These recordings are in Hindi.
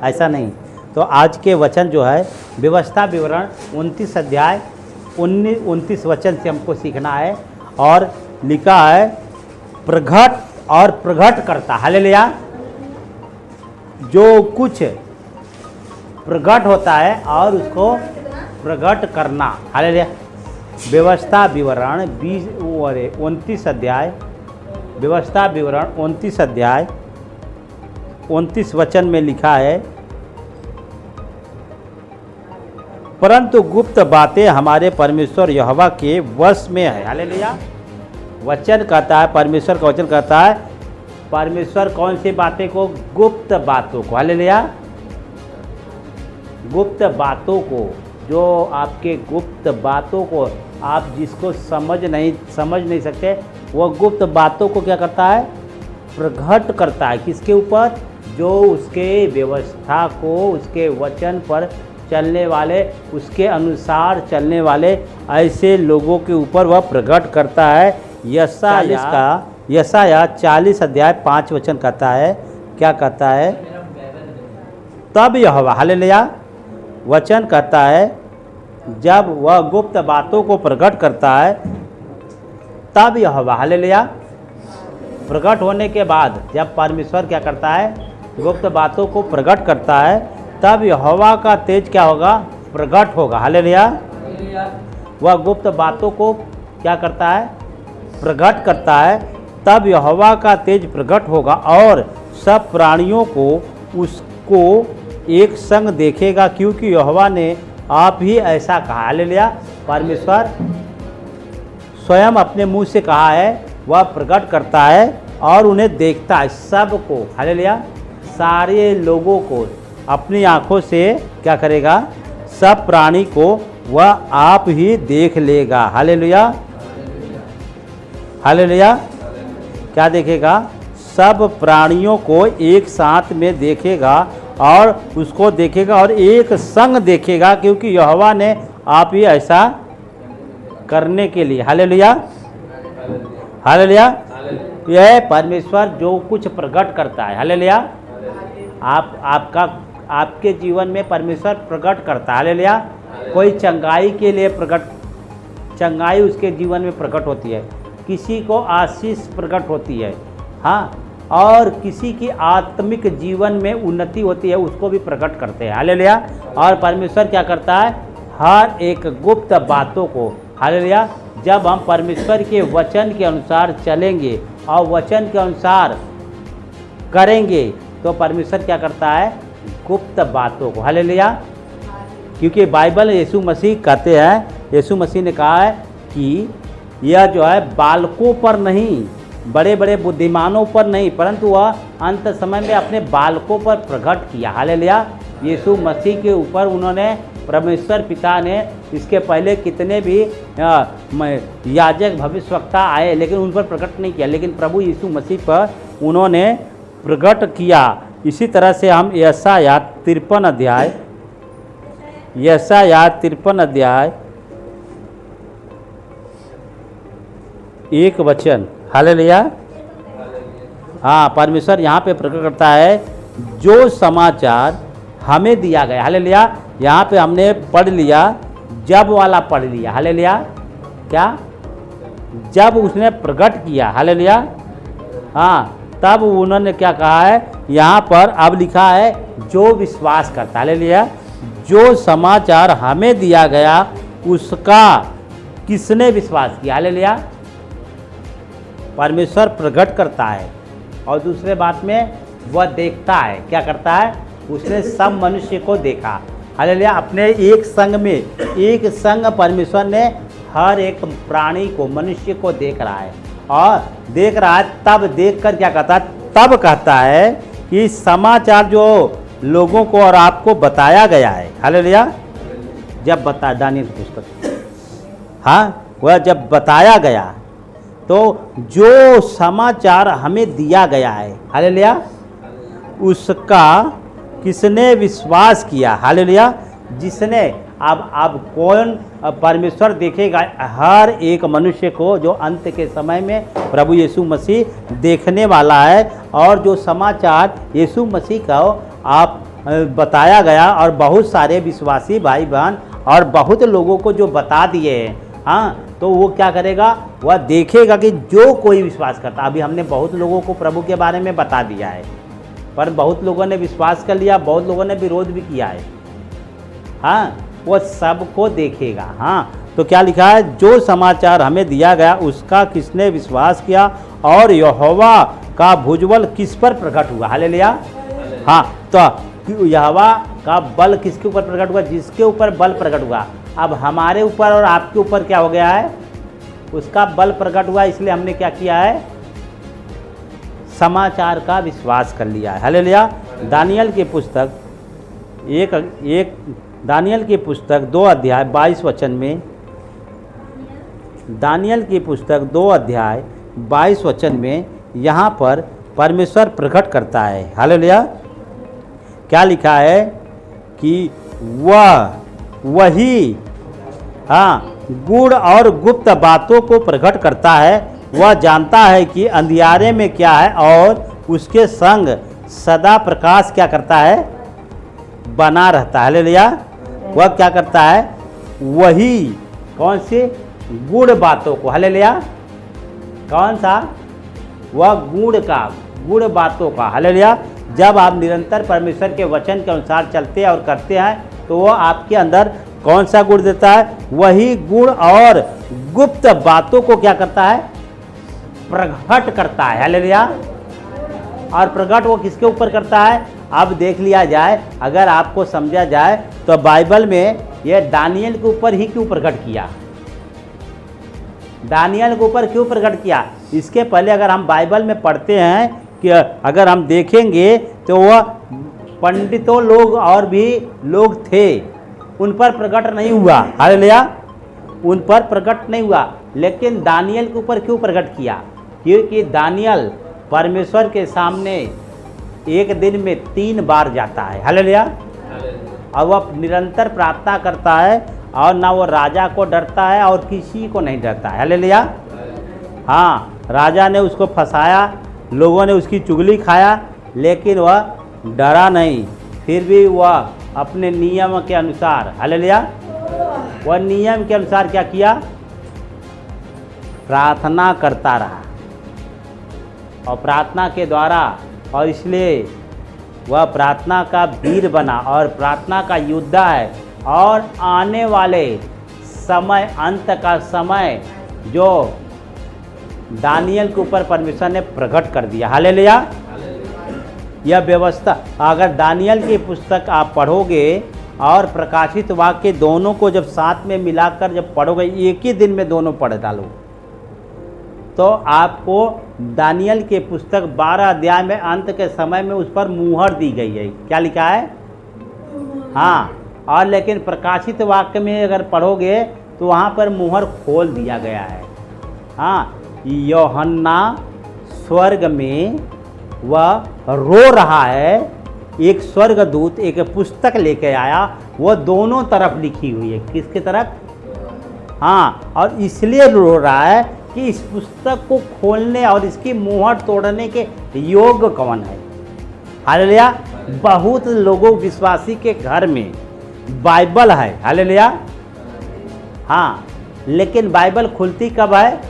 ऐसा नहीं। तो आज के वचन जो है व्यवस्था विवरण 29 अध्याय 29 वचन से हमको सीखना है। और लिखा है प्रगट और प्रगट करता, हालेलुया। जो कुछ प्रगट होता है और उसको प्रगट करना, हालेलुया। व्यवस्था विवरण 29 अध्याय, व्यवस्था विवरण 29 अध्याय 29 वचन में लिखा है, परंतु गुप्त बातें हमारे परमेश्वर यहोवा के वश में है, हालेलुया। वचन कहता है, परमेश्वर का वचन कहता है, परमेश्वर कौन सी बातें को? गुप्त बातों को, हालेलुया। गुप्त बातों को, जो आपके गुप्त बातों को आप जिसको समझ नहीं सकते, वो गुप्त बातों को क्या करता है? प्रगट करता है। किसके ऊपर? जो उसके व्यवस्था को, उसके वचन पर चलने वाले, उसके अनुसार चलने वाले ऐसे लोगों के ऊपर वह प्रकट करता है। यशायाह 40 अध्याय 5 वचन कहता है, क्या कहता है? तब यहोवा, हालेलुया, वचन कहता है जब वह गुप्त बातों को प्रकट करता है, तब यहोवा, हालेलुया। प्रकट होने के बाद जब परमेश्वर क्या करता है? गुप्त बातों को प्रकट करता है, तब यहोवा का तेज क्या होगा? प्रकट होगा, हालेलुया। वह गुप्त बातों को क्या करता है? प्रकट करता है, तब यहोवा का तेज प्रकट होगा और सब प्राणियों को उसको एक संग देखेगा, क्योंकि यहोवा ने आप ही ऐसा कहा, हालेलुया। परमेश्वर स्वयं अपने मुंह से कहा है, वह प्रकट करता है और उन्हें देखता है, सबको, हालेलुया, सारे लोगों को अपनी आंखों से क्या करेगा? सब प्राणी को वह आप ही देख लेगा, हालेलुया, हालेलुया। क्या देखेगा? सब प्राणियों को एक साथ में देखेगा और उसको देखेगा और एक संग देखेगा, क्योंकि यहोवा ने आप ही ऐसा करने के लिए, हालेलुया, हालेलुया। यह परमेश्वर जो कुछ प्रकट करता है, हालेलुया, आपके जीवन में परमेश्वर प्रकट करता है, हालेलुया। कोई चंगाई के लिए चंगाई उसके जीवन में प्रकट होती है, किसी को आशीष प्रकट होती है, हाँ, और किसी की आत्मिक जीवन में उन्नति होती है, उसको भी प्रकट करते हैं, हालेलुया। और परमेश्वर क्या करता है? हर एक गुप्त बातों को, हालेलुया, जब हम परमेश्वर के वचन के अनुसार चलेंगे और वचन के अनुसार करेंगे, तो परमेश्वर क्या करता है? गुप्त बातों को, हालेलुया। क्योंकि बाइबल यीशु मसीह कहते हैं, यीशु मसीह ने कहा है कि यह जो है बालकों पर नहीं, बड़े बड़े बुद्धिमानों पर नहीं, परंतु वह अंत समय में अपने बालकों पर प्रकट किया, हालेलुया। यीशु मसीह के ऊपर उन्होंने, परमेश्वर पिता ने, इसके पहले कितने भी याजक भविष्यवक्ता आए, लेकिन उन पर प्रकट नहीं किया, लेकिन प्रभु यीशु मसीह पर उन्होंने प्रकट किया। इसी तरह से हम यशायाह 53 अध्याय 1 वचन, हालेलुया, हाँ, परमेश्वर यहाँ पे प्रकट करता है जो समाचार हमें दिया गया, हालेलुया। यहाँ पे हमने पढ़ लिया, जब वाला पढ़ लिया, हालेलुया। क्या? जब उसने प्रकट किया, हालेलुया, हाँ, तब उन्होंने क्या कहा है? यहाँ पर अब लिखा है जो विश्वास करता, हालेलुया। जो समाचार हमें दिया गया उसका किसने विश्वास किया, हालेलुया। परमेश्वर प्रकट करता है और दूसरे बात में वह देखता है, क्या करता है? उसने सब मनुष्य को देखा, हालेलुया। अपने एक संग में, एक संग परमेश्वर ने हर एक प्राणी को, मनुष्य को देख रहा है और देख रहा है, तब देखकर क्या कहता है? तब कहता है कि समाचार जो लोगों को और आपको बताया गया है, हालेलुया, जब दानियेल की पुस्तक, हाँ, वह जब बताया गया, तो जो समाचार हमें दिया गया है, हालेलुया, उसका किसने विश्वास किया, हालेलुया। जिसने अब कौन परमेश्वर देखेगा? हर एक मनुष्य को जो अंत के समय में प्रभु यीशु मसीह देखने वाला है, और जो समाचार यीशु मसीह का बताया गया और बहुत सारे विश्वासी भाई बहन और बहुत लोगों को जो बता दिए हैं, हाँ, तो वो क्या करेगा, वह देखेगा कि जो कोई विश्वास करता, अभी हमने बहुत लोगों को प्रभु के बारे में बता दिया है, पर बहुत लोगों ने विश्वास कर लिया, बहुत लोगों ने विरोध भी किया है, हाँ, वो सबको देखेगा। हाँ, तो क्या लिखा है, जो समाचार हमें दिया गया उसका किसने विश्वास किया और यहोवा का भुजबल किस पर प्रकट हुआ। हालेलुया। हाँ, तो यहोवा का बल किसके ऊपर प्रकट हुआ, जिसके ऊपर बल प्रकट हुआ। अब हमारे ऊपर और आपके ऊपर क्या हो गया है, उसका बल प्रकट हुआ, इसलिए हमने क्या किया है, समाचार का विश्वास कर लिया है। हालेलुया। दानियल की पुस्तक दानियल की पुस्तक 2 अध्याय 22 वचन में, दानियल की पुस्तक 2 अध्याय 22 वचन में यहाँ पर परमेश्वर प्रकट करता है। हालेलुया। क्या लिखा है कि वही गूढ़ और गुप्त बातों को प्रकट करता है। वह जानता है कि अंधियारे में क्या है और उसके संग सदा प्रकाश क्या करता है, बना रहता है। हालेलुया। वह क्या करता है, वही कौन सी गूढ़ बातों को, हालेलुया, कौन सा, वह गूढ़ बातों का। हालेलुया। जब आप निरंतर परमेश्वर के वचन के अनुसार चलते हैं और करते हैं तो वह आपके अंदर कौन सा गुण देता है, वही गुण और गुप्त बातों को क्या करता है, प्रकट करता है। हालेलुया। और प्रकट वो किसके ऊपर करता है, अब देख लिया जाए, अगर आपको समझा जाए तो बाइबल में यह दानियल के ऊपर ही क्यों प्रकट किया, दानियल के ऊपर क्यों प्रकट किया। इसके पहले अगर हम बाइबल में पढ़ते हैं कि अगर हम देखेंगे तो वह पंडितों लोग और भी लोग थे, उन पर प्रकट नहीं हुआ। हालेलुया। उन पर प्रकट नहीं हुआ, लेकिन दानियल के ऊपर क्यों प्रकट किया, क्योंकि दानियल परमेश्वर के सामने एक दिन में 3 बार जाता है। हालेलुया। और वह निरंतर प्रार्थना करता है और ना वो राजा को डरता है और किसी को नहीं डरता है। हालेलुया। हाँ, राजा ने उसको फंसाया, लोगों ने उसकी चुगली खाया, लेकिन वह डरा नहीं, फिर भी वह अपने नियम के अनुसार, हालेलुया, वह नियम के अनुसार क्या किया, प्रार्थना करता रहा और प्रार्थना के द्वारा, और इसलिए वह प्रार्थना का वीर बना और प्रार्थना का योद्धा है। और आने वाले समय, अंत का समय जो दानियल के ऊपर परमेश्वर ने प्रकट कर दिया। हालेलुया। यह व्यवस्था, अगर दानियल की पुस्तक आप पढ़ोगे और प्रकाशित वाक्य दोनों को जब साथ में मिलाकर जब पढ़ोगे, एक ही दिन में दोनों पढ़ डालो, तो आपको दानियल की पुस्तक 12 अध्याय में अंत के समय में उस पर मुहर दी गई है। क्या लिखा है, हाँ, और लेकिन प्रकाशित वाक्य में अगर पढ़ोगे तो वहाँ पर मुहर खोल दिया गया है। हाँ, यूहन्ना स्वर्ग में वह रो रहा है, एक स्वर्गदूत एक पुस्तक लेके आया, वह दोनों तरफ लिखी हुई है। किसकी तरफ, हाँ, और इसलिए रो रहा है कि इस पुस्तक को खोलने और इसकी मुहर तोड़ने के योग्य कौन है। हालेलुया। बहुत लोगों विश्वासी के घर में बाइबल है। हालेलुया। हाँ, लेकिन बाइबल खुलती कब है,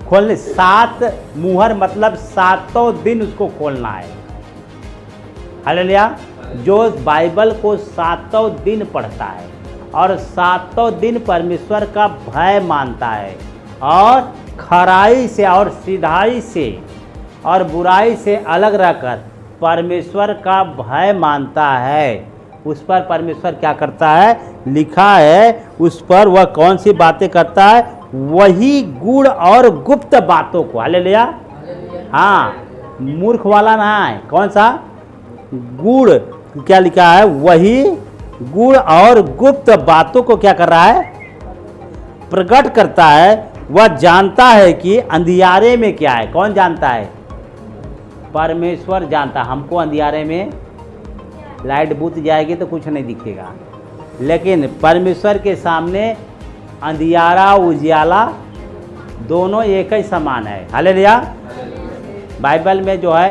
खोलने 7 मुहर मतलब 7 दिन उसको खोलना है। हालेलुया। जो बाइबल को 7 दिन पढ़ता है और 7 दिन परमेश्वर का भय मानता है और खराई से और सीधाई से और बुराई से अलग रहकर परमेश्वर का भय मानता है, उस पर परमेश्वर क्या करता है, लिखा है उस पर वह कौन सी बातें करता है, वही गूढ़ और गुप्त बातों को। हालेलुया। हाँ, मूर्ख वाला ना है, कौन सा, गूढ़, क्या लिखा है, वही गूढ़ और गुप्त बातों को क्या कर रहा है, प्रकट करता है। वह जानता है कि अंधियारे में क्या है, कौन जानता है, परमेश्वर जानता। हमको अंधियारे में लाइट बुझ जाएगी तो कुछ नहीं दिखेगा, लेकिन परमेश्वर के सामने अंधियारा उजियाला दोनों एक ही समान है। हालेलुया। बाइबल में जो है